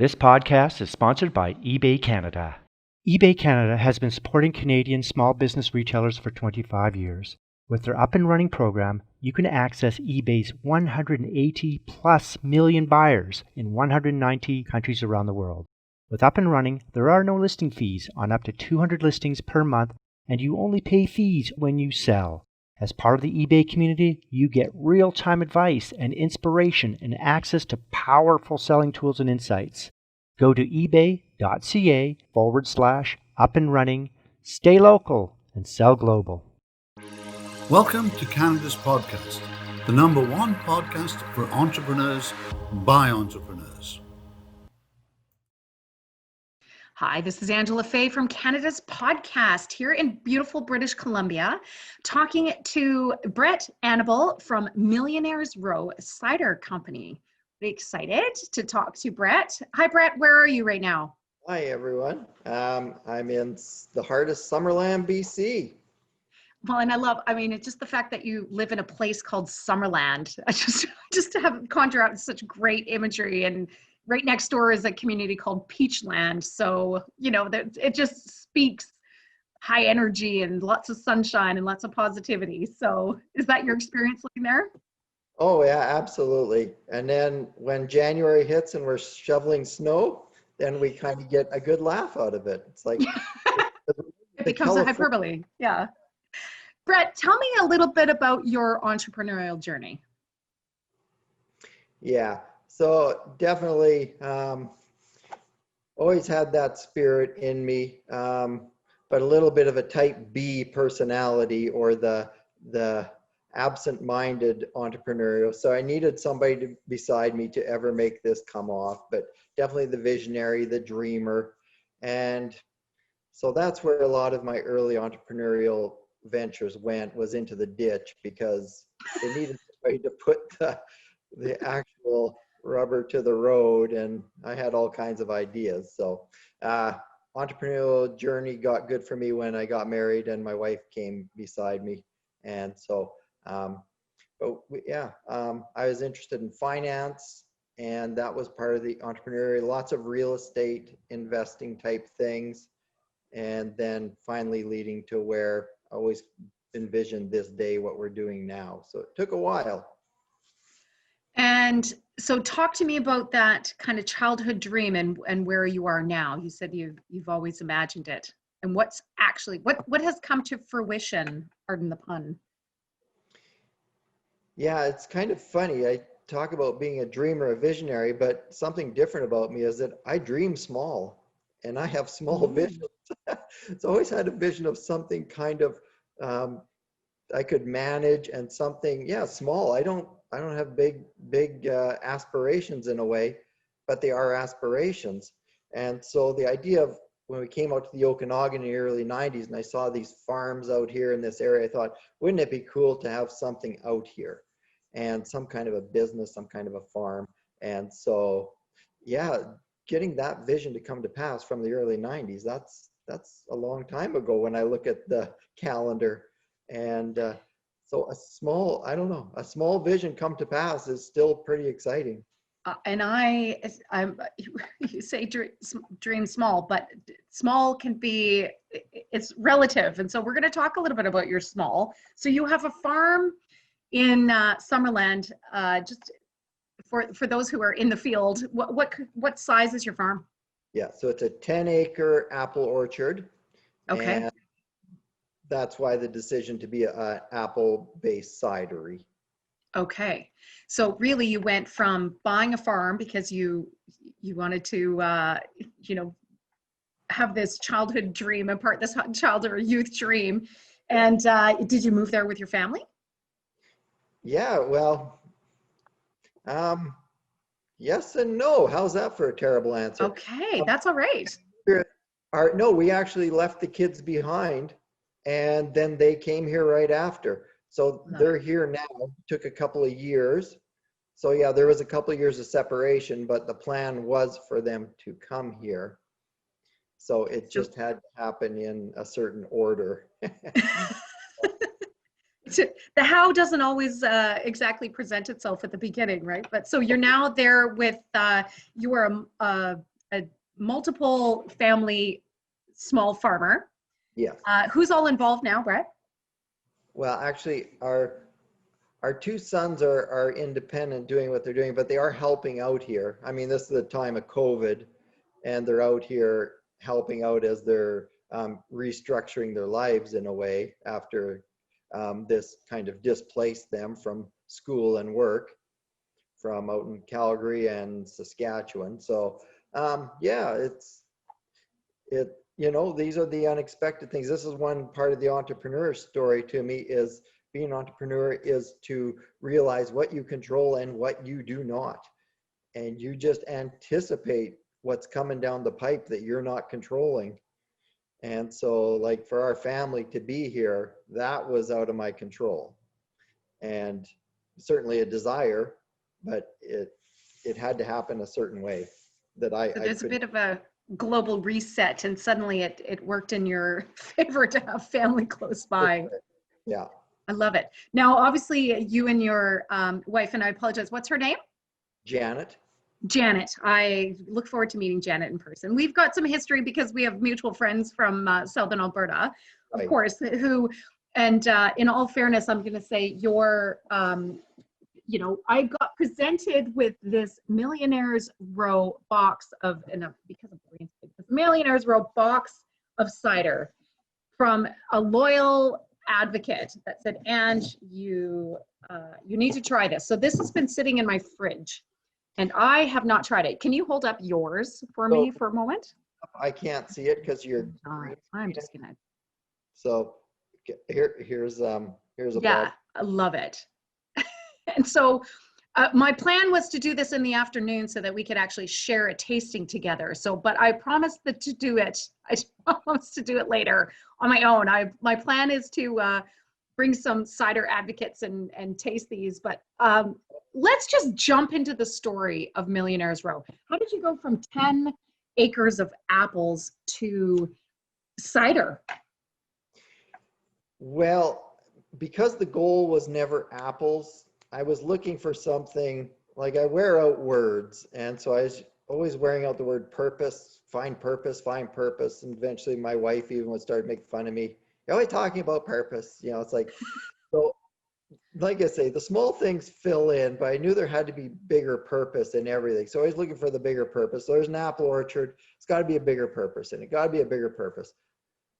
This podcast is sponsored by eBay Canada. eBay Canada has been supporting Canadian small business retailers for 25 years. With their up and running program, you can access eBay's 180 plus million buyers in 190 countries around the world. With up and running, there are no listing fees on up to 200 listings per month, and you only pay fees when you sell. As part of the eBay community, you get real-time advice and inspiration and access to powerful selling tools and insights. Go to ebay.ca/up and running, stay local, and sell global. Welcome to Canada's podcast, the number one podcast for entrepreneurs by entrepreneurs. Hi, this is Angela Fay from Canada's podcast here in beautiful British Columbia, talking to Brett Annable from Millionaires Row Cider Company. Really excited to talk to Brett. Hi, Brett. Where are you right now? Hi, everyone. I'm in the heart of Summerland, BC. Well, and it's just the fact that you live in a place called Summerland. I just to have conjure out such great imagery, and right next door is a community called Peachland. So, it just speaks high energy and lots of sunshine and lots of positivity. So is that your experience living there? Oh, yeah, absolutely. And then when January hits and we're shoveling snow, then we kind of get a good laugh out of it. It's like it becomes a hyperbole. Yeah. Brett, tell me a little bit about your entrepreneurial journey. Yeah. So definitely always had that spirit in me, but a little bit of a type B personality, or the absent-minded entrepreneurial. So I needed somebody beside me to ever make this come off, but definitely the visionary, the dreamer. And so that's where a lot of my early entrepreneurial ventures was into the ditch, because they needed somebody to put the actual rubber to the road, and I had all kinds of ideas. So entrepreneurial journey got good for me when I got married and my wife came beside me. And so I was interested in finance, and that was part of the entrepreneurial, lots of real estate investing type things, and then finally leading to where I always envisioned this day, what we're doing now. So it took a while. And so talk to me about that kind of childhood dream and where you are now. You said you've always imagined it. And what's actually, what has come to fruition, pardon the pun? Yeah, it's kind of funny. I talk about being a dreamer, a visionary, but something different about me is that I dream small and I have small visions. So I always had a vision of something kind of I could manage, and something, small. I don't have big aspirations in a way, but they are aspirations. And so the idea of when we came out to the Okanagan in the early 90s and I saw these farms out here in this area, I thought, wouldn't it be cool to have something out here and some kind of a business, some kind of a farm? And so, getting that vision to come to pass from the early 90s, that's a long time ago when I look at the calendar. And so a small vision come to pass is still pretty exciting. You say dream small, but small can be, it's relative. And so we're going to talk a little bit about your small. So you have a farm in Summerland. Just for those who are in the field, what size is your farm? Yeah, so it's a 10-acre apple orchard. Okay. And that's why the decision to be an apple-based cidery. Okay. So really you went from buying a farm because you wanted to, have this childhood dream, impart this childhood or youth dream. And did you move there with your family? Yeah, well, yes and no. How's that for a terrible answer? Okay, that's all right. No, we actually left the kids behind, and then they came here right after. So they're here now. It took a couple of years. So yeah, there was a couple of years of separation, but the plan was for them to come here. So it just had to happen in a certain order. The how doesn't always exactly present itself at the beginning, right? But so you're now there with, you are a a multiple family small farmer. Yes. Who's all involved now, Brett? Well, actually, our two sons are independent doing what they're doing, but they are helping out here. I mean, this is the time of COVID, and they're out here helping out as they're restructuring their lives in a way after this kind of displaced them from school and work from out in Calgary and Saskatchewan. So yeah, these are the unexpected things. This is one part of the entrepreneur story to me, is being an entrepreneur is to realize what you control and what you do not. And you just anticipate what's coming down the pipe that you're not controlling. And so like for our family to be here, that was out of my control. And certainly a desire, but it had to happen a certain way that So there's a bit of a global reset, and suddenly it worked in your favor to have family close by. Yeah. I love it. Now, obviously, you and your wife, and I apologize, what's her name? Janet. Janet. I look forward to meeting Janet in person. We've got some history because we have mutual friends from Southern Alberta, of Right. course, who, and in all fairness, I'm going to say your, I got presented with this Millionaires Row box of, because of this Millionaires Row box of cider from a loyal advocate that said, "And you need to try this." So this has been sitting in my fridge, and I have not tried it. Can you hold up yours for me for a moment? I can't see it because you're. I'm just gonna. So here's a Yeah, bottle. I love it. And so my plan was to do this in the afternoon so that we could actually share a tasting together. So, but I promised to do it. I promised to do it later on my own. My plan is to bring some cider advocates and taste these. But let's just jump into the story of Millionaires Row. How did you go from 10 acres of apples to cider? Well, because the goal was never apples, I was looking for something, like I wear out words. And so I was always wearing out the word purpose, find purpose. And eventually my wife even would start making fun of me. You're always talking about purpose. It's like, so like I say, the small things fill in, but I knew there had to be bigger purpose in everything. So I was looking for the bigger purpose. So there's an apple orchard. It's got to be a bigger purpose, and it got to be a bigger purpose.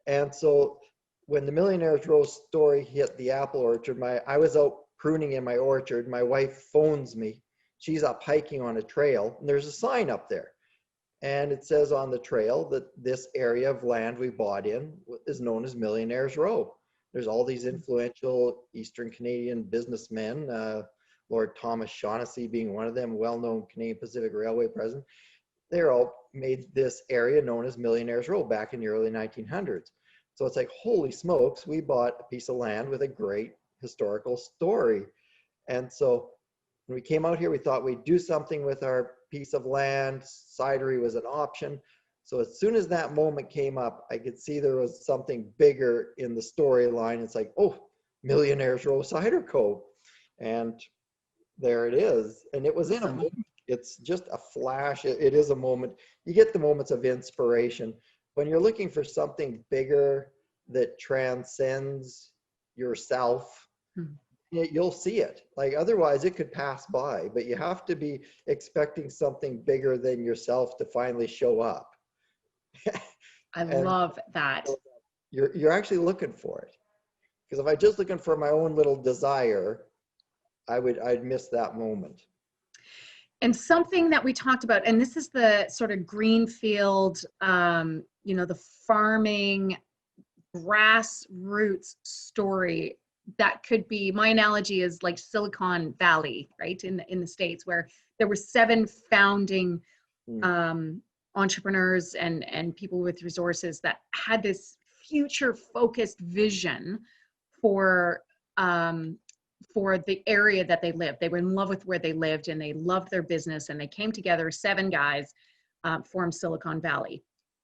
And so when the Millionaires Row story hit the apple orchard, I was out pruning in my orchard. My wife phones me. She's up hiking on a trail, and there's a sign up there. And it says on the trail that this area of land we bought in is known as Millionaires Row. There's all these influential Eastern Canadian businessmen, Lord Thomas Shaughnessy being one of them, well-known Canadian Pacific Railway president. They're all made this area known as Millionaires Row back in the early 1900s. So it's like, holy smokes, we bought a piece of land with a great historical story. And so when we came out here, we thought we'd do something with our piece of land. Cidery was an option. So as soon as that moment came up, I could see there was something bigger in the storyline. It's like, oh, Millionaires Row Cider Co. And there it is. And it was in a moment. It's just a flash. It is a moment. You get the moments of inspiration. When you're looking for something bigger that transcends yourself, you'll see it. Like otherwise it could pass by, but you have to be expecting something bigger than yourself to finally show up. I love that. You're actually looking for it. Because if I just looking for my own little desire, I'd miss that moment. And something that we talked about, and this is the sort of greenfield, the farming grassroots story that could be, my analogy is like Silicon Valley, right? In the States, where there were 7 founding entrepreneurs and people with resources that had this future focused vision for the area that they lived. They were in love with where they lived, and they loved their business, and they came together, 7 guys, formed Silicon Valley.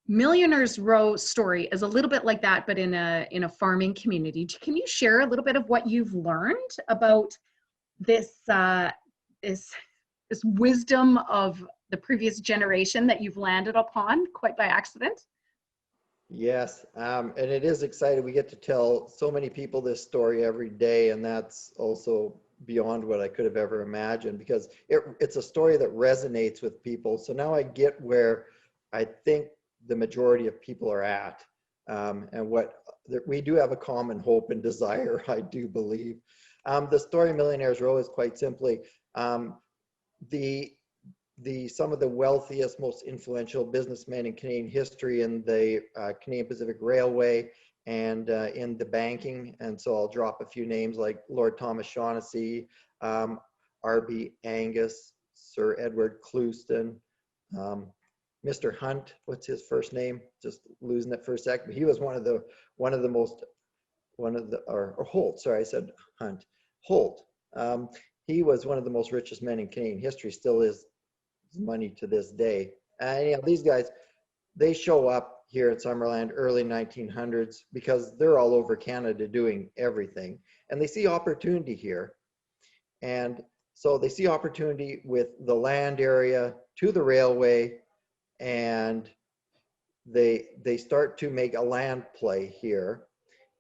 Millionaires Row story is a little bit like that, but in a farming community. Can you share a little bit of what you've learned about this wisdom of the previous generation that you've landed upon quite by accident? Yes, and it is exciting. We get to tell so many people this story every day, and that's also beyond what I could have ever imagined, because it's a story that resonates with people. So now I get where I think the majority of people are at, and what we do have a common hope and desire, I do believe. The story Millionaires Row is quite simply the some of the wealthiest, most influential businessmen in Canadian history in the Canadian Pacific Railway and in the banking. And so I'll drop a few names like Lord Thomas Shaughnessy, R.B. Angus, Sir Edward Clouston, Mr. Hunt. What's his first name? Just losing it for a second. He was one of the most or Holt. Sorry, I said Hunt. Holt. He was one of the most richest men in Canadian history. Still is money to this day. And these guys, they show up here at Summerland early 1900s because they're all over Canada doing everything, and they see opportunity here. And so they see opportunity with the land area to the railway, and they start to make a land play here,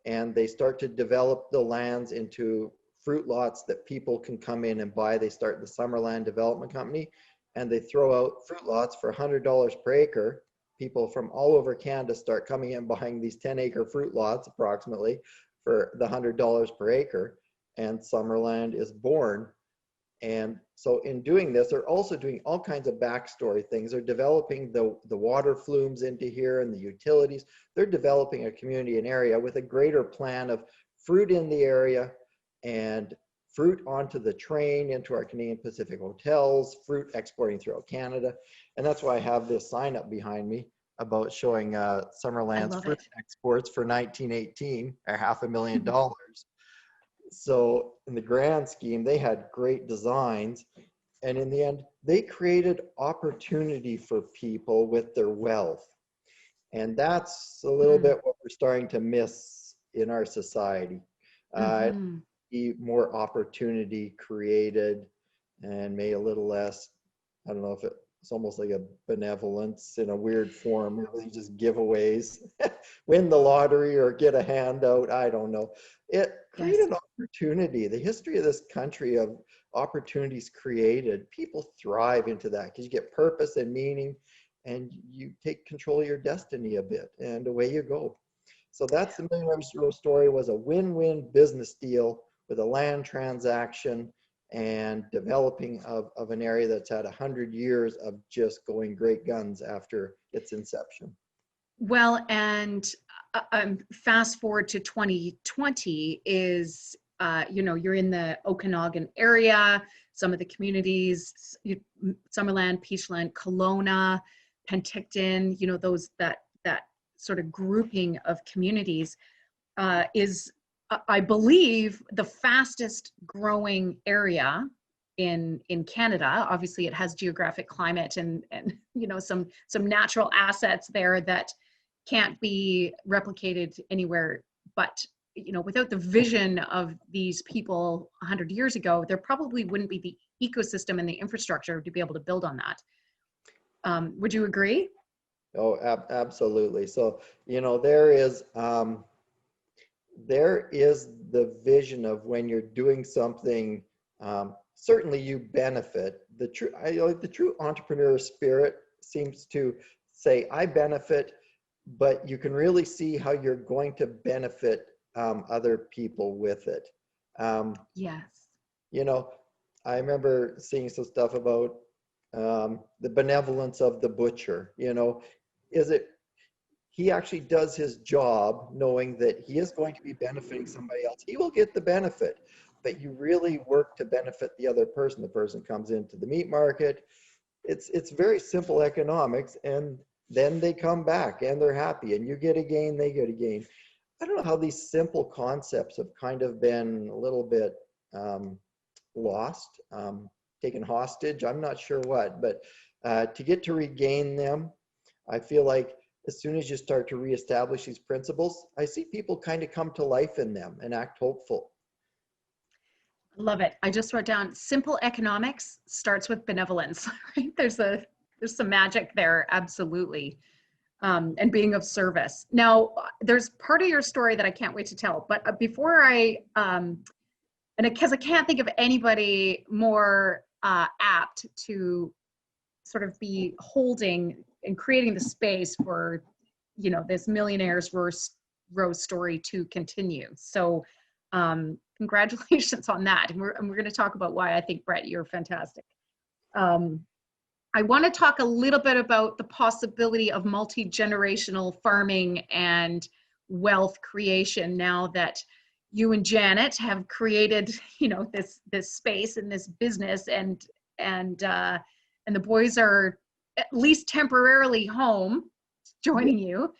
and they start to develop the lands into fruit lots that people can come in and buy. They start the Summerland Development Company, and they throw out fruit lots for $100 per acre. People from all over Canada start coming in buying these 10-acre fruit lots approximately for the $100 per acre, and Summerland is born. And so in doing this, they're also doing all kinds of backstory things. They're developing the water flumes into here and the utilities. They're developing a community and area with a greater plan of fruit in the area and fruit onto the train into our Canadian Pacific hotels, fruit exporting throughout Canada. And that's why I have this sign up behind me about showing Summerland's fruit exports for 1918, or $500,000. So in the grand scheme, they had great designs. And in the end, they created opportunity for people with their wealth. And that's a little bit what we're starting to miss in our society. More opportunity created, and maybe a little less, I don't know if it's almost like a benevolence in a weird form, really just giveaways, win the lottery or get a handout, I don't know. It created opportunity. The history of this country of opportunities created, people thrive into that because you get purpose and meaning, and you take control of your destiny a bit, and away you go. So that's the Millionaires Row story. Was a win-win business deal with a land transaction and developing of an area that's had 100 years of just going great guns after its inception. Well, and fast forward to 2020 is, you're in the Okanagan area, some of the communities, Summerland, Peachland, Kelowna, Penticton, that sort of grouping of communities is, I believe, the fastest growing area in Canada. Obviously, it has geographic climate and some natural assets there that can't be replicated anywhere. But without the vision of these people 100 years ago, there probably wouldn't be the ecosystem and the infrastructure to be able to build on that. Would you agree? Oh, absolutely. So there is the vision of when you're doing something, certainly you benefit. The true entrepreneur spirit seems to say, I benefit, but you can really see how you're going to benefit other people with it. Yes. I remember seeing some stuff about the benevolence of the butcher. He actually does his job knowing that he is going to be benefiting somebody else. He will get the benefit, but you really work to benefit the other person. The person comes into the meat market. It's very simple economics, and then they come back and they're happy, and you get a gain, they get a gain. I don't know how these simple concepts have kind of been a little bit lost, taken hostage. I'm not sure what, but to get to regain them, I feel like as soon as you start to reestablish these principles, I see people kind of come to life in them and act hopeful. Love it. I just wrote down simple economics starts with benevolence. Right? There's a There's some magic there, absolutely. And being of service. Now, there's part of your story that I can't wait to tell, but before and because I can't think of anybody more apt to sort of be holding and creating the space for, this Millionaires Row story to continue. So congratulations on that. And we're going to talk about why I think, Brett, you're fantastic. I want to talk a little bit about the possibility of multi-generational farming and wealth creation now that you and Janet have created, this space and this business, and the boys are at least temporarily home joining you.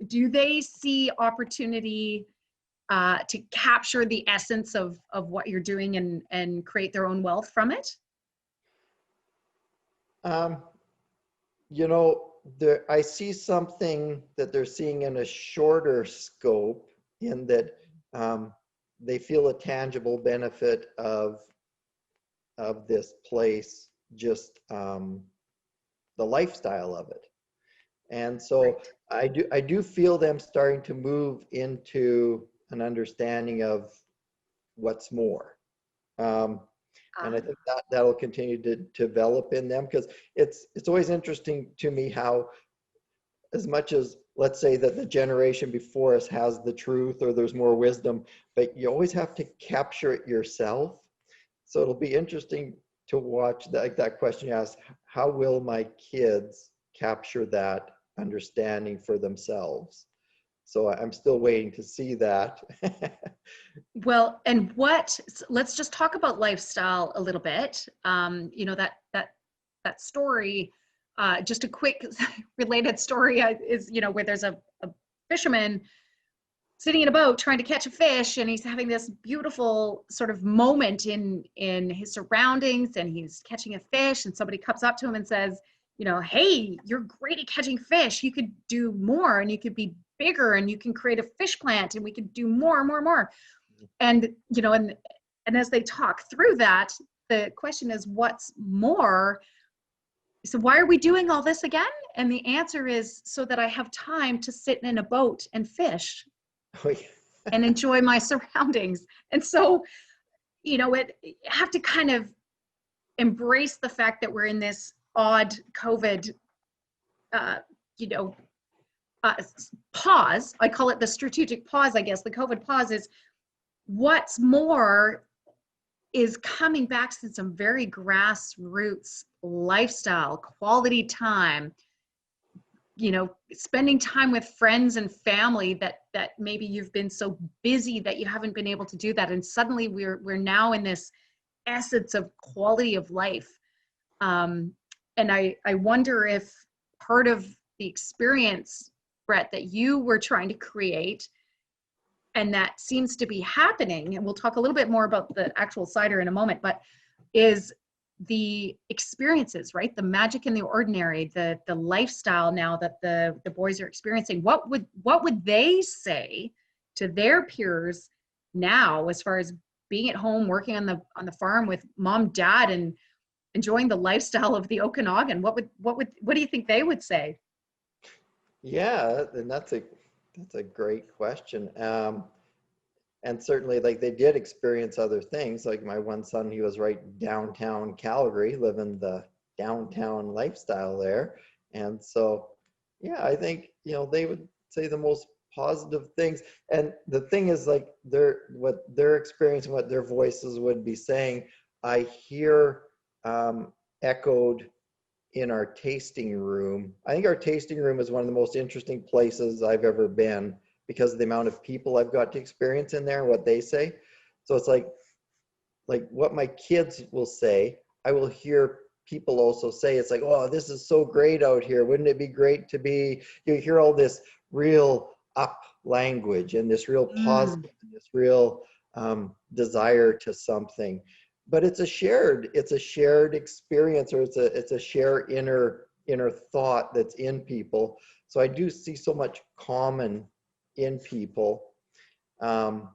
Do they see opportunity to capture the essence of what you're doing and create their own wealth from it? I see something that they're seeing in a shorter scope, in that they feel a tangible benefit of this place, just the lifestyle of it. And so I do feel them starting to move into an understanding of what's more. And I think that'll continue to develop in them, because it's always interesting to me how, as much as, let's say that the generation before us has the truth or there's more wisdom, but you always have to capture it yourself. So it'll be interesting to watch that question you asked, how will my kids capture that understanding for themselves? So I'm still waiting to see that. Well, and let's just talk about lifestyle a little bit. That story, just a quick related story is, where there's a fisherman sitting in a boat trying to catch a fish, and he's having this beautiful sort of moment in his surroundings, and he's catching a fish, and somebody comes up to him and says, hey, you're great at catching fish. You could do more, and you could be bigger, and you can create a fish plant, and we could do more and more and more. And, and as they talk through that, the question is, what's more? So why are we doing all this again? And the answer is, so that I have time to sit in a boat and fish and enjoy my surroundings. And so, you have to kind of embrace the fact that we're in this odd COVID, pause. I call it the strategic pause, I guess. The COVID pause is what's more is coming back to some very grassroots lifestyle, quality time, spending time with friends and family that maybe you've been so busy that you haven't been able to do that. And suddenly we're now in this essence of quality of life. And I wonder if part of the experience, Brett, that you were trying to create, and that seems to be happening, and we'll talk a little bit more about the actual cider in a moment, but is the experiences, right? The magic in the ordinary, the lifestyle now that the boys are experiencing. What would they say to their peers now, as far as being at home, working on the farm with mom, dad, and enjoying the lifestyle of the Okanagan? What do you think they would say? Yeah, and that's a great question. And certainly, like, they did experience other things. Like my one son, he was right downtown Calgary, living the downtown lifestyle there. And so, yeah, I think, they would say the most positive things. And the thing is, like, what they're experiencing, what their voices would be saying, I hear echoed in our tasting room. I think our tasting room is one of the most interesting places I've ever been, because of the amount of people I've got to experience in there and what they say. So it's like what my kids will say, I will hear people also say. It's like, oh, this is so great out here. Wouldn't it be great to be, you hear all this real up language and this real positive, and this real desire to something. But it's a shared experience, or it's a shared inner thought that's in people. So I do see so much common in people, and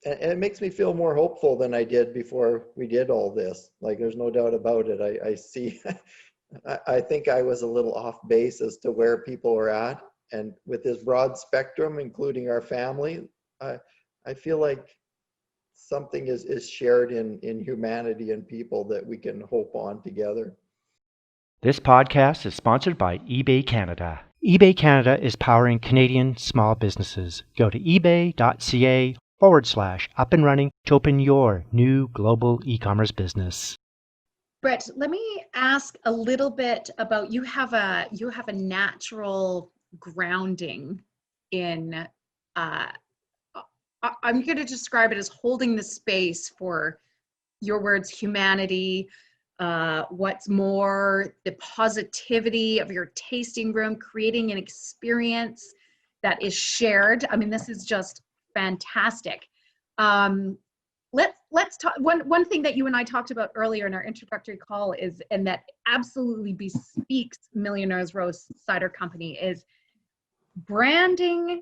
it makes me feel more hopeful than I did before we did all this. Like, there's no doubt about it. I see I think I was a little off base as to where people were at. And with this broad spectrum, including our family, I feel like something is shared in humanity and people that we can hope on together. This podcast is sponsored by eBay Canada. eBay Canada is powering Canadian small businesses. Go to ebay.ca/up and running to open your new global e-commerce business. Brett, let me ask a little bit about you have a natural grounding in I'm going to describe it as holding the space for your words, humanity, what's more, the positivity of your tasting room, creating an experience that is shared. I mean, this is just fantastic. Let's talk. One thing that you and I talked about earlier in our introductory call is, and that absolutely bespeaks Millionaires Row Cider Company, is branding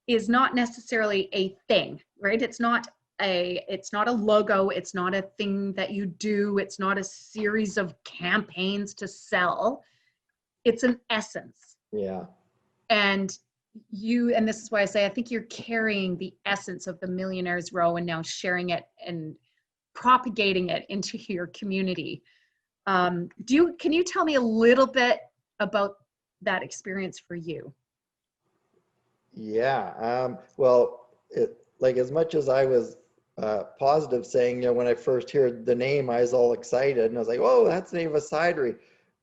is not necessarily a thing, right? It's not a logo. It's not a thing that you do. It's not a series of campaigns to sell. It's an essence. Yeah. And this is why I say, I think you're carrying the essence of the Millionaires Row and now sharing it and propagating it into your community. Can you tell me a little bit about that experience for you? Yeah. Well, like as much as I was positive saying, when I first heard the name, I was all excited and I was like, "Oh, that's the name of a cidery."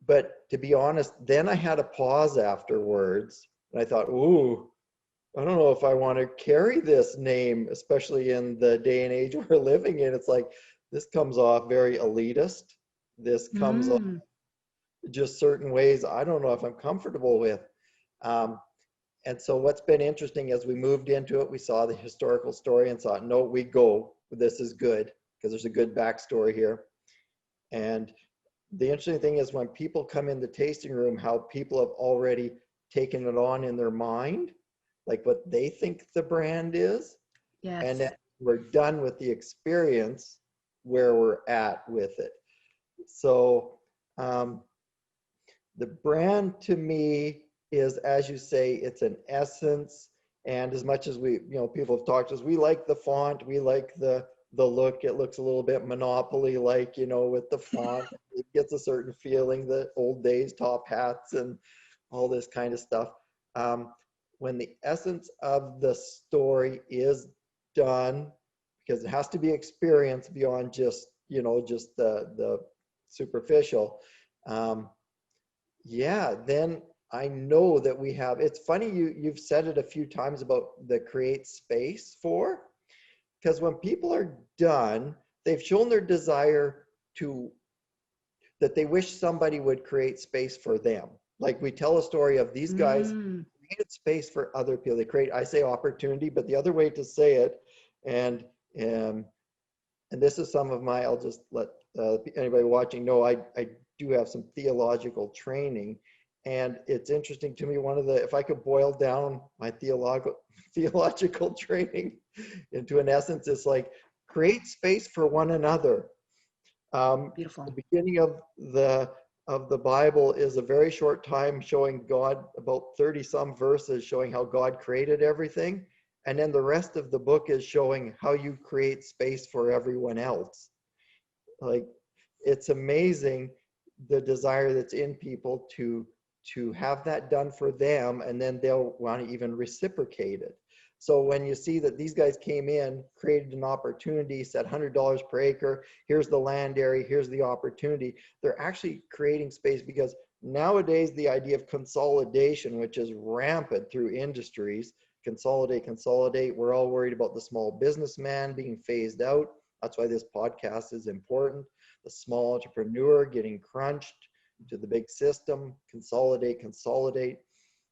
But to be honest, then I had a pause afterwards and I thought, "Ooh, I don't know if I want to carry this name, especially in the day and age we're living in." It's like, this comes off very elitist. This comes off just certain ways I don't know if I'm comfortable with. And so what's been interesting as we moved into it, we saw the historical story and thought, no, this is good because there's a good backstory here. And the interesting thing is when people come in the tasting room, how people have already taken it on in their mind, like what they think the brand is. Yes. And then we're done with the experience where we're at with it. So the brand to me is, as you say, it's an essence. And as much as people have talked to us, we like the font, we like the look. It looks a little bit Monopoly like, with the font. It gets a certain feeling, the old days top hats and all this kind of stuff. When the essence of the story is done, because it has to be experienced beyond just the superficial. Then I know that we have, it's funny, you've said it a few times about the create space for, because when people are done, they've shown their desire that they wish somebody would create space for them. Like we tell a story of these guys created space for other people. I say opportunity, but the other way to say it, and this is some of my, I'll just let anybody watching know, I do have some theological training. And it's interesting to me, if I could boil down my theological training into an essence, it's like create space for one another. Beautiful. The beginning of the Bible is a very short time showing God, about 30 some verses showing how God created everything. And then the rest of the book is showing how you create space for everyone else. Like, it's amazing the desire that's in people to have that done for them, and then they'll want to even reciprocate it. So when you see that these guys came in, created an opportunity, said $100 per acre, here's the land area, here's the opportunity, they're actually creating space, because nowadays the idea of consolidation, which is rampant through industries, consolidate, we're all worried about the small businessman being phased out. That's why this podcast is important. The small entrepreneur getting crunched to the big system, consolidate.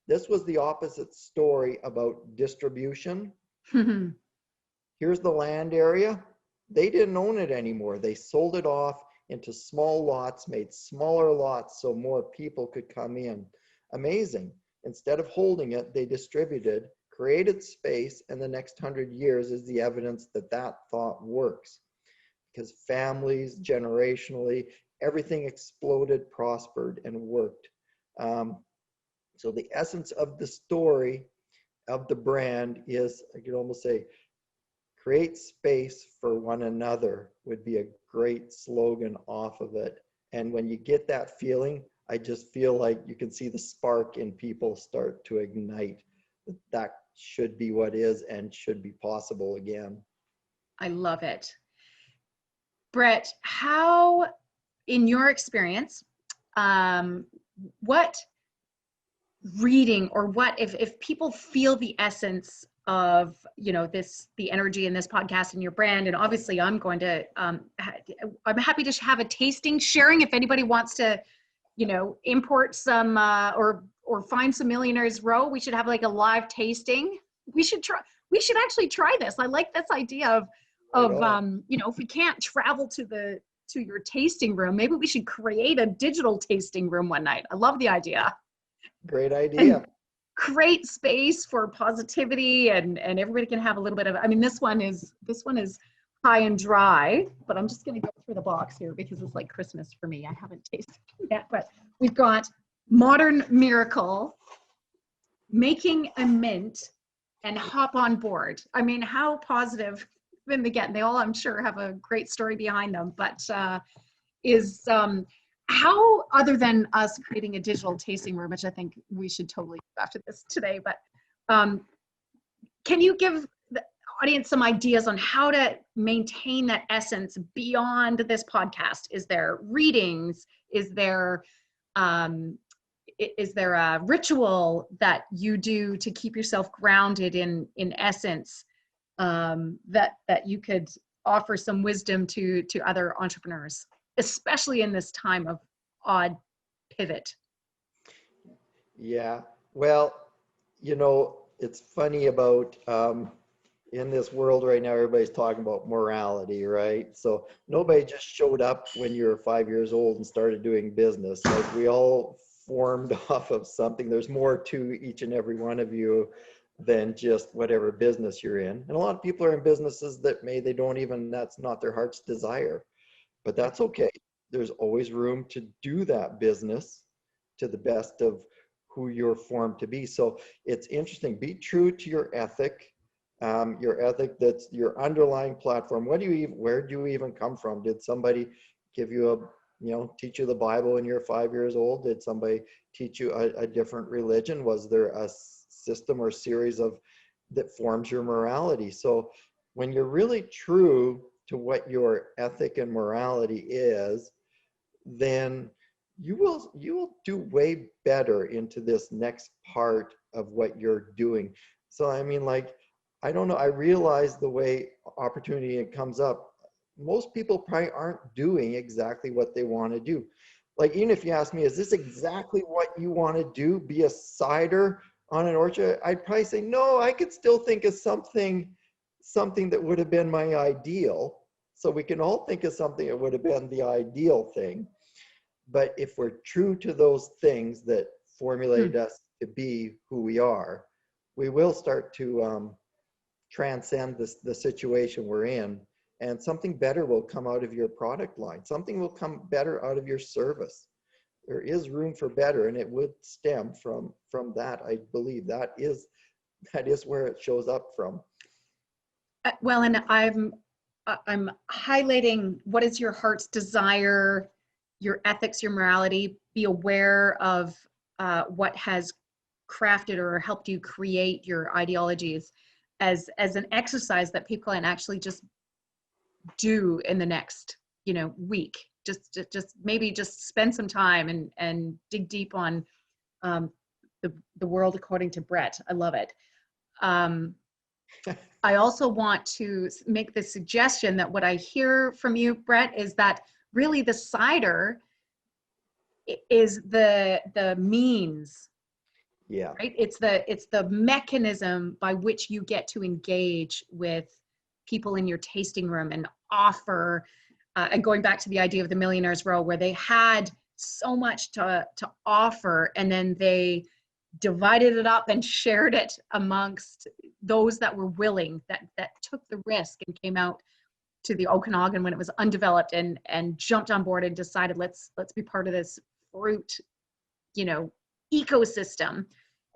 This was the opposite story about distribution. Here's the land area. They didn't own it anymore. They sold it off into small lots, made smaller lots so more people could come in. Amazing. Instead of holding it, they distributed, created space, and the next 100 years is the evidence that thought works. Because families generationally everything exploded, prospered, and worked. So the essence of the story of the brand is, I could almost say, create space for one another would be a great slogan off of it. And when you get that feeling, I just feel like you can see the spark in people start to ignite. That should be what is and should be possible again. I love it. Brett, how, in your experience, what reading, or what, if people feel the essence of, you know, this, the energy in this podcast and your brand, and obviously I'm going to, I'm happy to have a tasting sharing if anybody wants to, you know, import some, or find some Millionaires Row. We should have like a live tasting. We should actually try this. I like this idea of, you know, if we can't travel to your tasting room, maybe we should create a digital tasting room one night. I love the idea. Great idea. And create space for positivity, and everybody can have a little bit of, I mean, this one is high and dry, but I'm just going to go through the box here because it's like Christmas for me. I haven't tasted it yet, but we've got Modern Miracle, Making a Mint, and Hop on Board. I mean, how positive can they get? They all, I'm sure, have a great story behind them, but how, other than us creating a digital tasting room, which I think we should totally do after this today, but can you give the audience some ideas on how to maintain that essence beyond this podcast? Is there readings? Is there a ritual that you do to keep yourself grounded in essence, that you could offer some wisdom to other entrepreneurs, especially in this time of odd pivot? Yeah, well, you know, it's funny about in this world right now, everybody's talking about morality, right? So nobody just showed up when you were 5 years old and started doing business. Like, we all formed off of something. There's more to each and every one of you than just whatever business you're in. And a lot of people are in businesses that that's not their heart's desire, but that's okay. There's always room to do that business to the best of who you're formed to be. So it's interesting. Be true to your ethic. That's your underlying platform. Where do you even come from? Did somebody give you teach you the Bible when you're 5 years old? Did somebody teach you a different religion? Was there a system or series that forms your morality? So when you're really true to what your ethic and morality is, then you will do way better into this next part of what you're doing. So I mean, like, I don't know, I realize the way opportunity comes up, most people probably aren't doing exactly what they want to do. Like, even if you ask me, is this exactly what you want to do, be a cider on an orchard? I'd probably say no. I could still think of something that would have been my ideal. So we can all think of something that would have been the ideal thing. But if we're true to those things that formulated us to be who we are, we will start to transcend the situation we're in, and something better will come out of your product line. Something will come better out of your service. There is room for better, and it would stem from that. I believe that is where it shows up from. Well, and I'm highlighting, what is your heart's desire, your ethics, your morality. Be aware of what has crafted or helped you create your ideologies as an exercise that people can actually just do in the next week. Just maybe just spend some time and dig deep on the world according to Brett. I love it. I also want to make the suggestion that what I hear from you, Brett, is that really the cider is the means. Yeah. Right. It's the mechanism by which you get to engage with people in your tasting room and offer. And going back to the idea of the Millionaires Row, where they had so much to offer, and then they divided it up and shared it amongst those that were willing, that took the risk and came out to the Okanagan when it was undeveloped and jumped on board and decided let's be part of this fruit, you know, ecosystem.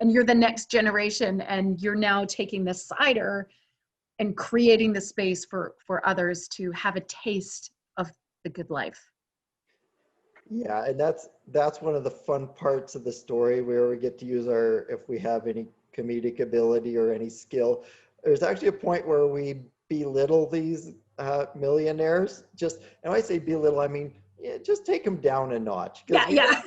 And you're the next generation, and you're now taking this cider and creating the space for others to have a taste of the good life. Yeah, and that's one of the fun parts of the story, where we get to use our, if we have any comedic ability or any skill. There's actually a point where we belittle these millionaires. Just, and when I say belittle, I mean, yeah, just take them down a notch. Yeah.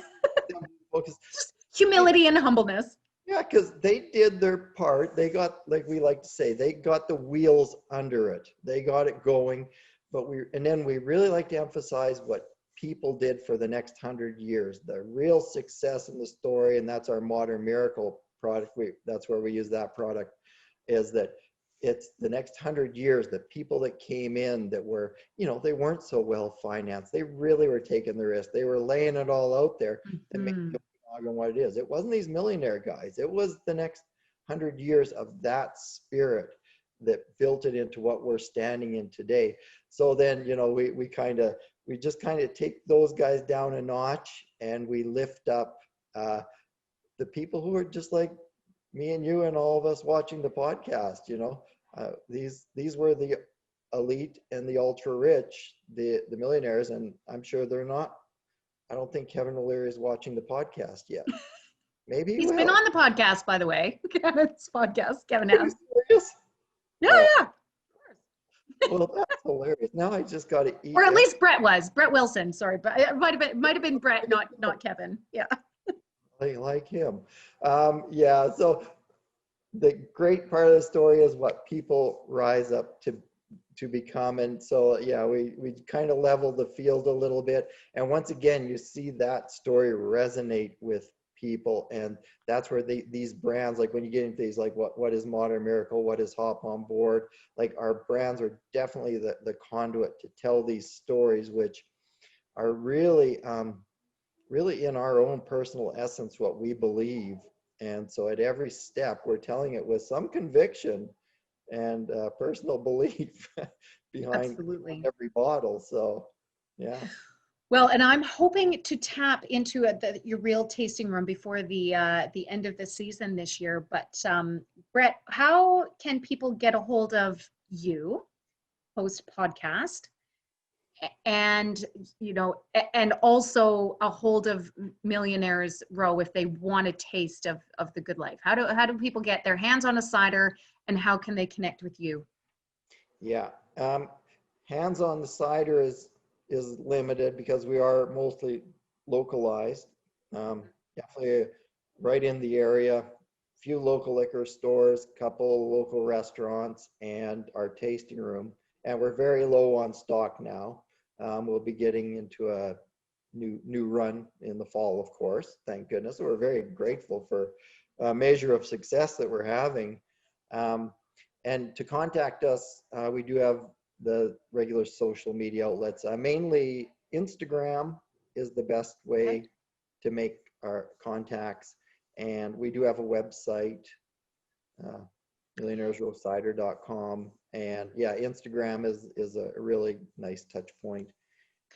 Just humility and humbleness. Yeah, because they did their part. They got, like we like to say, they got the wheels under it. They got it going. And then we really like to emphasize what people did for the next 100 years. The real success in the story, and that's our Modern Miracle product. That's where we use that product, is that it's the next 100 years, the people that came in that were, you know, they weren't so well financed. They really were taking the risk. They were laying it all out there and making what it is. It wasn't these millionaire guys. It was the next 100 years of that spirit that built it into what we're standing in today. So then, you know, we just kind of take those guys down a notch, and we lift up the people who are just like me and you and all of us watching the podcast. You know, these were the elite and the ultra rich, the millionaires, and I'm sure they're not. I don't think Kevin O'Leary is watching the podcast yet. Maybe he's been on the podcast, by the way. Kevin's podcast, Kevin has. Serious? Yeah. Well, that's hilarious. Now I just got to eat. Or at least Brett was. Brett Wilson, sorry. But it might have been Brett, not Kevin. Yeah. Like him. Yeah, so the great part of the story is what people rise up to become. And so, yeah, we kind of level the field a little bit. And once again, you see that story resonate with people. And that's where these brands, like when you get into these, like what is Modern Miracle, what is Hop on Board, like our brands are definitely the conduit to tell these stories, which are really, really in our own personal essence, what we believe. And so at every step, we're telling it with some conviction and personal belief behind Absolutely. every bottle. So, yeah. Well, and I'm hoping to tap into your real tasting room before the end of the season this year. But Brett, how can people get a hold of you post podcast, and and also a hold of Millionaires Row if they want a taste of the good life? How do people get their hands on a cider, and how can they connect with you? Yeah, hands on the cider is limited because we are mostly localized. Definitely right in the area, few local liquor stores, couple local restaurants, and our tasting room. And we're very low on stock now. We'll be getting into a new run in the fall, of course, thank goodness. We're very grateful for a measure of success that we're having. And to contact us, we do have the regular social media outlets. Mainly Instagram is the best way to make our contacts. And we do have a website, millionairesrowcider.com. And yeah, Instagram is a really nice touch point.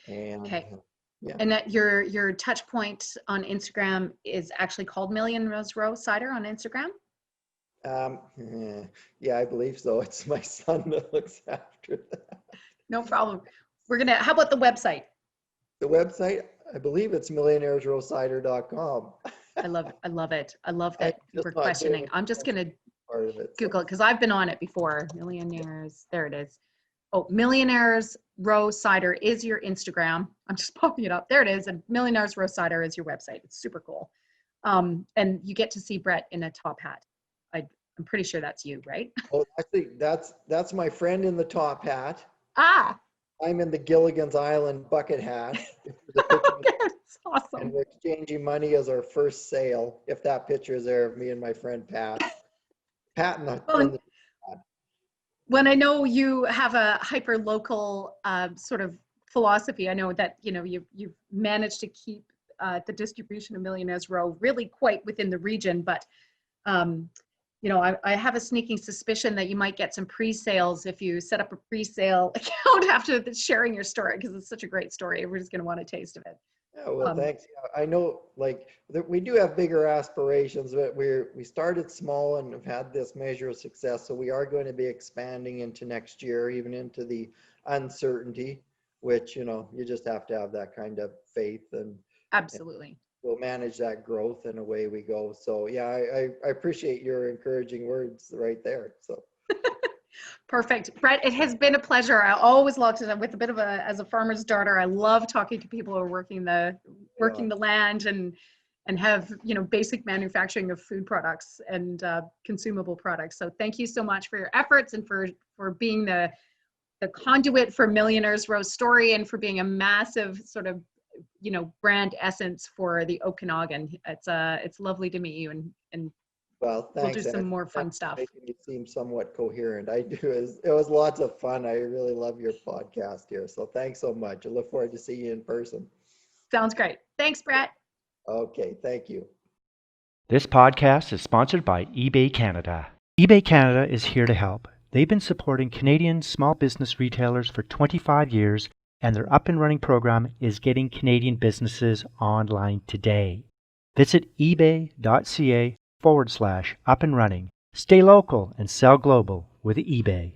And yeah. And that your touch point on Instagram is actually called Millionaires Row Cider on Instagram? Yeah, I believe so. It's my son that looks after that. No problem. How about the website? The website, I believe it's millionairesrowcider.com. I love it. I love that we're questioning. I'm just going to Google it because I've been on it before. Millionaires, there it is. Oh, Millionaires Row Cider is your Instagram. I'm just popping it up. There it is. And Millionaires Row Cider is your website. It's super cool. And you get to see Brett in a top hat. I'm pretty sure that's you, right? Oh, actually, that's my friend in the top hat. Ah. I'm in the Gilligan's Island bucket hat. That's awesome. And we're exchanging money as our first sale. If that picture is there of me and my friend Pat. Pat and the when I know you have a hyper local sort of philosophy, I know that you've managed to keep the distribution of Millionaires Row really quite within the region, but I have a sneaking suspicion that you might get some pre-sales if you set up a pre-sale account after sharing your story, because it's such a great story. Everybody's going to want a taste of it. Yeah, well, thanks. Yeah, I know, like, we do have bigger aspirations, but we started small and have had this measure of success. So we are going to be expanding into next year, even into the uncertainty, which, you just have to have that kind of faith, and Absolutely. we'll manage that growth, and away we go. So yeah, I appreciate your encouraging words right there. So. Perfect. Brett, it has been a pleasure. I always love to, with a bit of as a farmer's daughter, I love talking to people who are working the land and have, basic manufacturing of food products and consumable products. So thank you so much for your efforts and for being the conduit for Millionaires Row story, and for being a massive sort of, brand essence for the Okanagan. It's lovely to meet you, and Well, we'll thanks. do some And more fun thanks for stuff. making me seem somewhat coherent. I do. It was lots of fun. I really love your podcast here. So thanks so much. I look forward to seeing you in person. Sounds great. Thanks, Brett. Okay, thank you. This podcast is sponsored by eBay Canada. eBay Canada is here to help. They've been supporting Canadian small business retailers for 25 years, and their up and running program is getting Canadian businesses online today. Visit ebay.ca/up and running. Stay local and sell global with eBay.